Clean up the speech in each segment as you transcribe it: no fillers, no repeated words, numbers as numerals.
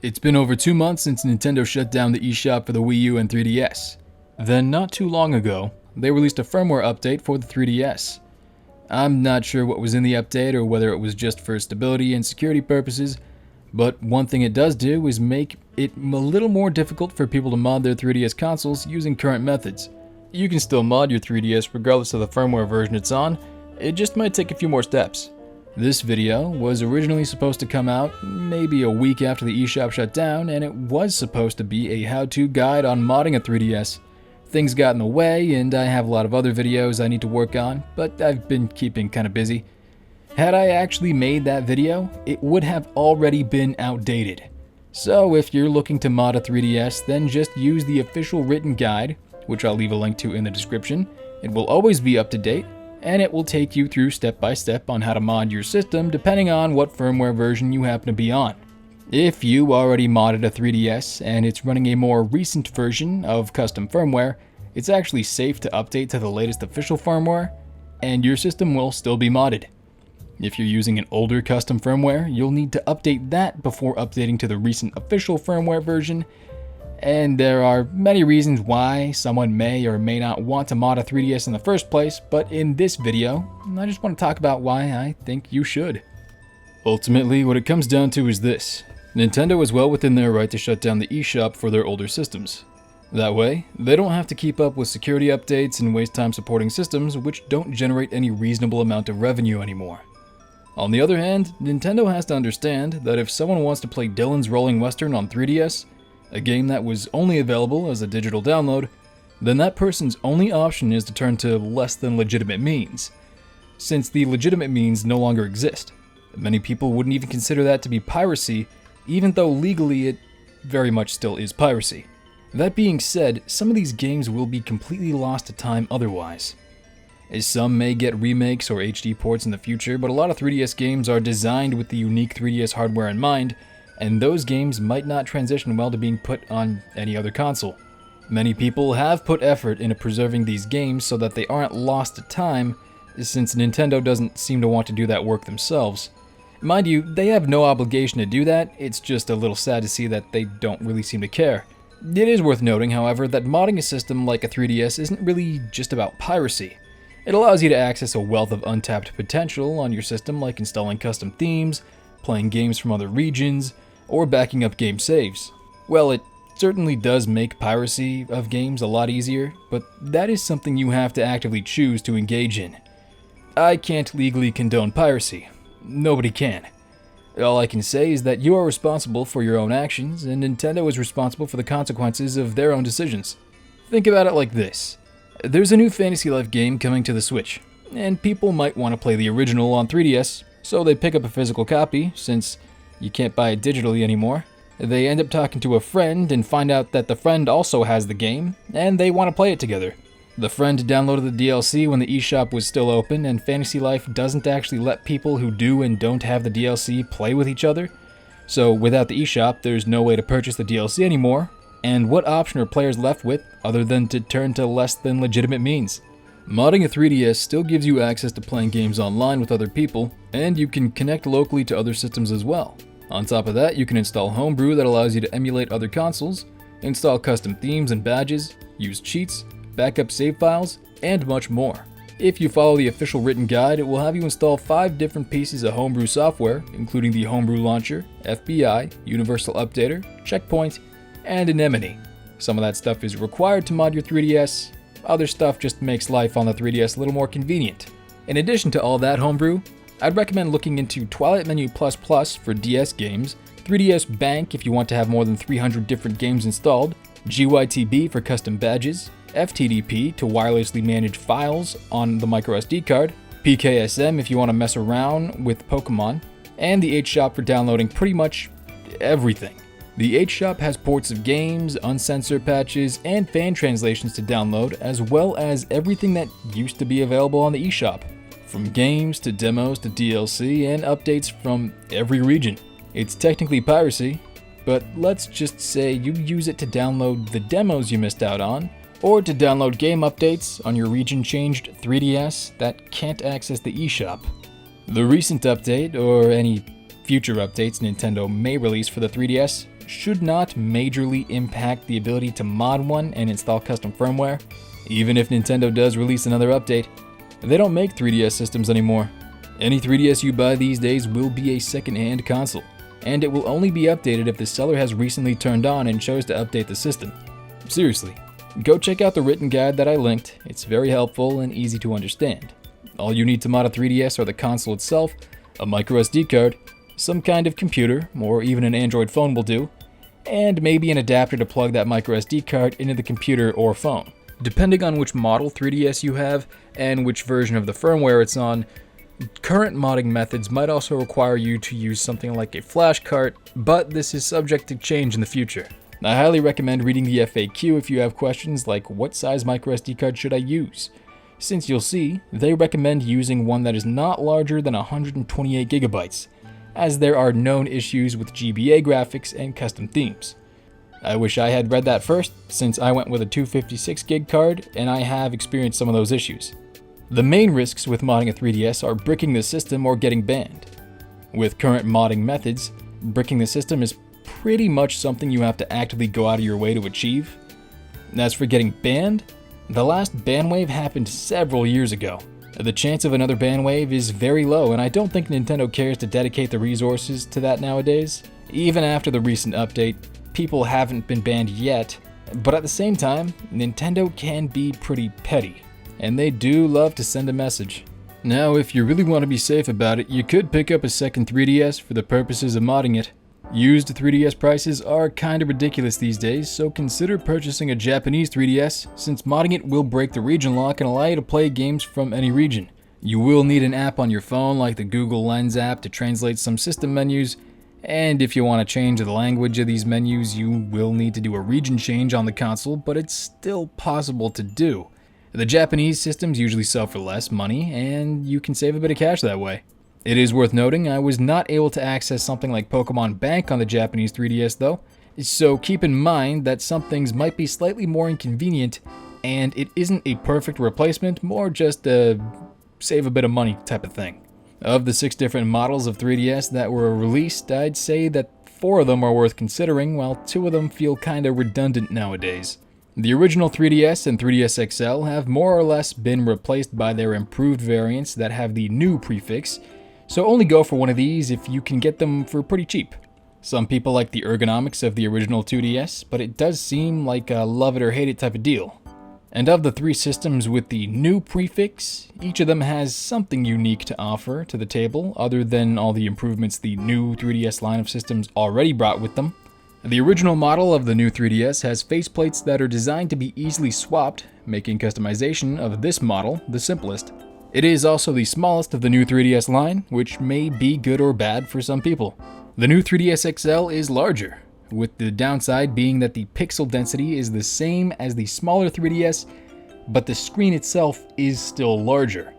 It's been over 2 months since Nintendo shut down the eShop for the Wii U and 3DS. Then, not too long ago, they released a firmware update for the 3DS. I'm not sure what was in the update or whether it was just for stability and security purposes, but one thing it does do is make it a little more difficult for people to mod their 3DS consoles using current methods. You can still mod your 3DS regardless of the firmware version it's on, it just might take a few more steps. This video was originally supposed to come out maybe a week after the eShop shut down, and it was supposed to be a how-to guide on modding a 3DS. Things got in the way, and I have a lot of other videos I need to work on, but I've been keeping kinda busy. Had I actually made that video, it would have already been outdated. So if you're looking to mod a 3DS, then just use the official written guide, which I'll leave a link to in the description. It will always be up to date, and it will take you through step by step on how to mod your system depending on what firmware version you happen to be on. If you already modded a 3DS and it's running a more recent version of custom firmware, it's actually safe to update to the latest official firmware, and your system will still be modded. If you're using an older custom firmware, you'll need to update that before updating to the recent official firmware version, and there are many reasons why someone may or may not want to mod a 3DS in the first place, but in this video, I just want to talk about why I think you should. Ultimately, what it comes down to is this. Nintendo is well within their right to shut down the eShop for their older systems. That way, they don't have to keep up with security updates and waste time supporting systems which don't generate any reasonable amount of revenue anymore. On the other hand, Nintendo has to understand that if someone wants to play Dylan's Rolling Western on 3DS, a game that was only available as a digital download, then that person's only option is to turn to less than legitimate means, since the legitimate means no longer exist. Many people wouldn't even consider that to be piracy, even though legally it very much still is piracy. That being said, some of these games will be completely lost to time otherwise. As some may get remakes or HD ports in the future, but a lot of 3DS games are designed with the unique 3DS hardware in mind, and those games might not transition well to being put on any other console. Many people have put effort into preserving these games so that they aren't lost to time, since Nintendo doesn't seem to want to do that work themselves. Mind you, they have no obligation to do that, it's just a little sad to see that they don't really seem to care. It is worth noting, however, that modding a system like a 3DS isn't really just about piracy. It allows you to access a wealth of untapped potential on your system, like installing custom themes, playing games from other regions, or backing up game saves. Well, it certainly does make piracy of games a lot easier, but that is something you have to actively choose to engage in. I can't legally condone piracy. Nobody can. All I can say is that you are responsible for your own actions, and Nintendo is responsible for the consequences of their own decisions. Think about it like this. There's a new Fantasy Life game coming to the Switch, and people might want to play the original on 3DS, so they pick up a physical copy, since you can't buy it digitally anymore. They end up talking to a friend and find out that the friend also has the game, and they want to play it together. The friend downloaded the DLC when the eShop was still open, and Fantasy Life doesn't actually let people who do and don't have the DLC play with each other. So without the eShop, there's no way to purchase the DLC anymore, and what option are players left with other than to turn to less than legitimate means? Modding a 3DS still gives you access to playing games online with other people, and you can connect locally to other systems as well. On top of that, you can install Homebrew that allows you to emulate other consoles, install custom themes and badges, use cheats, backup save files, and much more. If you follow the official written guide, it will have you install 5 different pieces of Homebrew software, including the Homebrew Launcher, FBI, Universal Updater, Checkpoint, and Anemone. Some of that stuff is required to mod your 3DS, other stuff just makes life on the 3DS a little more convenient. In addition to all that homebrew, I'd recommend looking into Twilight Menu++ for DS games, 3DS Bank if you want to have more than 300 different games installed, GYTB for custom badges, FTDP to wirelessly manage files on the microSD card, PKSM if you want to mess around with Pokemon, and the HShop for downloading pretty much everything. The HShop has ports of games, uncensored patches, and fan translations to download, as well as everything that used to be available on the eShop. From games to demos to DLC and updates from every region. It's technically piracy, but let's just say you use it to download the demos you missed out on, or to download game updates on your region-changed 3DS that can't access the eShop. The recent update, or any future updates Nintendo may release for the 3DS, should not majorly impact the ability to mod one and install custom firmware. Even if Nintendo does release another update, they don't make 3DS systems anymore. Any 3DS you buy these days will be a second-hand console, and it will only be updated if the seller has recently turned on and chose to update the system. Seriously, go check out the written guide that I linked. It's very helpful and easy to understand. All you need to mod a 3DS are the console itself, a microSD card, some kind of computer, or even an Android phone will do, and maybe an adapter to plug that microSD card into the computer or phone. Depending on which model 3DS you have and which version of the firmware it's on, current modding methods might also require you to use something like a flash cart, but this is subject to change in the future. I highly recommend reading the FAQ if you have questions like what size microSD card should I use, since you'll see they recommend using one that is not larger than 128 gigabytes, as there are known issues with GBA graphics and custom themes. I wish I had read that first, since I went with a 256 gig card and I have experienced some of those issues. The main risks with modding a 3DS are bricking the system or getting banned. With current modding methods, bricking the system is pretty much something you have to actively go out of your way to achieve. As for getting banned, the last ban wave happened several years ago. The chance of another ban wave is very low, and I don't think Nintendo cares to dedicate the resources to that nowadays. Even after the recent update, people haven't been banned yet, but at the same time, Nintendo can be pretty petty, and they do love to send a message. Now, if you really want to be safe about it, you could pick up a second 3DS for the purposes of modding it. Used 3DS prices are kinda ridiculous these days, so consider purchasing a Japanese 3DS, since modding it will break the region lock and allow you to play games from any region. You will need an app on your phone like the Google Lens app to translate some system menus, and if you want to change the language of these menus, you will need to do a region change on the console, but it's still possible to do. The Japanese systems usually sell for less money, and you can save a bit of cash that way. It is worth noting I was not able to access something like Pokemon Bank on the Japanese 3DS though, so keep in mind that some things might be slightly more inconvenient, and it isn't a perfect replacement, more just a save a bit of money type of thing. Of the 6 different models of 3DS that were released, I'd say that 4 of them are worth considering, while 2 of them feel kinda redundant nowadays. The original 3DS and 3DS XL have more or less been replaced by their improved variants that have the new prefix, so only go for one of these if you can get them for pretty cheap. Some people like the ergonomics of the original 2DS, but it does seem like a love it or hate it type of deal. And of the 3 systems with the new prefix, each of them has something unique to offer to the table other than all the improvements the new 3DS line of systems already brought with them. The original model of the new 3DS has faceplates that are designed to be easily swapped, making customization of this model the simplest. It is also the smallest of the new 3DS line, which may be good or bad for some people. The new 3DS XL is larger, with the downside being that the pixel density is the same as the smaller 3DS, but the screen itself is still larger.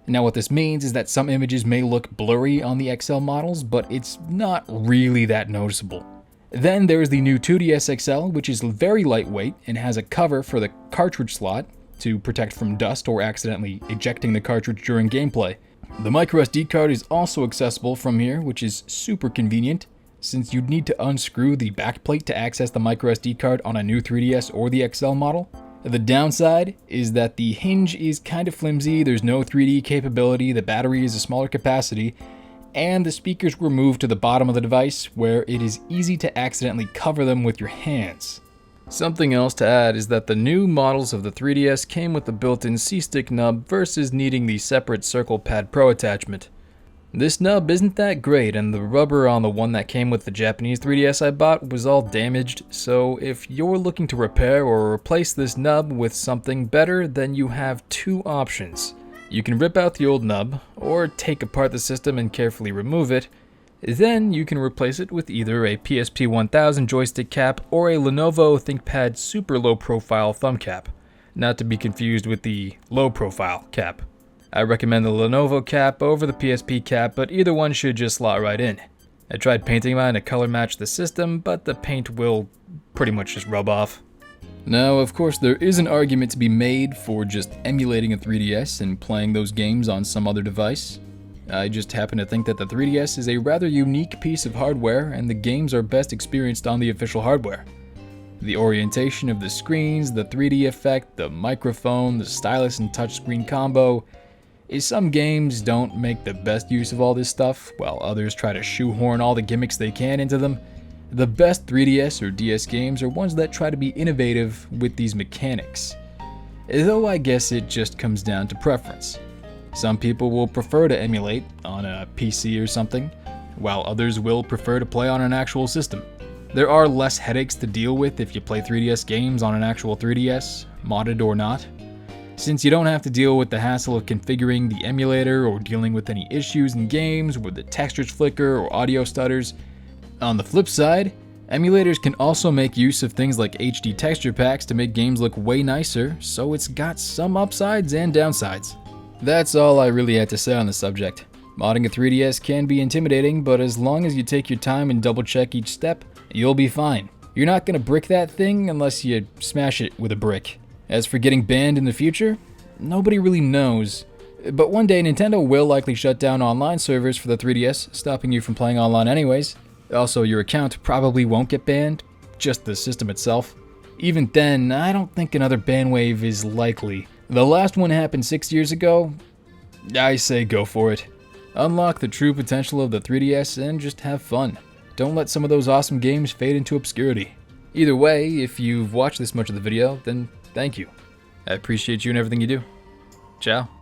Now what this means is that some images may look blurry on the XL models, but it's not really that noticeable. Then there's the new 2DS XL, which is very lightweight and has a cover for the cartridge slot to protect from dust or accidentally ejecting the cartridge during gameplay. The microSD card is also accessible from here, which is super convenient, since you'd need to unscrew the backplate to access the microSD card on a new 3DS or the XL model. The downside is that the hinge is kind of flimsy, there's no 3D capability, the battery is a smaller capacity, and the speakers were moved to the bottom of the device where it is easy to accidentally cover them with your hands. Something else to add is that the new models of the 3DS came with the built-in C-stick nub versus needing the separate Circle Pad Pro attachment. This nub isn't that great, and the rubber on the one that came with the Japanese 3DS I bought was all damaged, so if you're looking to repair or replace this nub with something better, then you have 2 options. You can rip out the old nub, or take apart the system and carefully remove it. Then you can replace it with either a PSP 1000 joystick cap or a Lenovo ThinkPad super low profile thumb cap, not to be confused with the low profile cap. I recommend the Lenovo cap over the PSP cap, but either one should just slot right in. I tried painting mine to color match the system, but the paint will pretty much just rub off. Now, of course, there is an argument to be made for just emulating a 3DS and playing those games on some other device. I just happen to think that the 3DS is a rather unique piece of hardware, and the games are best experienced on the official hardware. The orientation of the screens, the 3D effect, the microphone, the stylus and touchscreen combo. Some games don't make the best use of all this stuff, while others try to shoehorn all the gimmicks they can into them. The best 3DS or DS games are ones that try to be innovative with these mechanics. Though I guess it just comes down to preference. Some people will prefer to emulate on a PC or something, while others will prefer to play on an actual system. There are less headaches to deal with if you play 3DS games on an actual 3DS, modded or not, since you don't have to deal with the hassle of configuring the emulator or dealing with any issues in games where the textures flicker or audio stutters. On the flip side, emulators can also make use of things like HD texture packs to make games look way nicer, so it's got some upsides and downsides. That's all I really had to say on the subject. Modding a 3DS can be intimidating, but as long as you take your time and double check each step, you'll be fine. You're not gonna brick that thing unless you smash it with a brick. As for getting banned in the future, nobody really knows. But one day Nintendo will likely shut down online servers for the 3DS, stopping you from playing online anyways. Also, your account probably won't get banned, just the system itself. Even then, I don't think another ban wave is likely. The last one happened 6 years ago. I say go for it. Unlock the true potential of the 3DS and just have fun. Don't let some of those awesome games fade into obscurity. Either way, if you've watched this much of the video, then thank you. I appreciate you and everything you do. Ciao.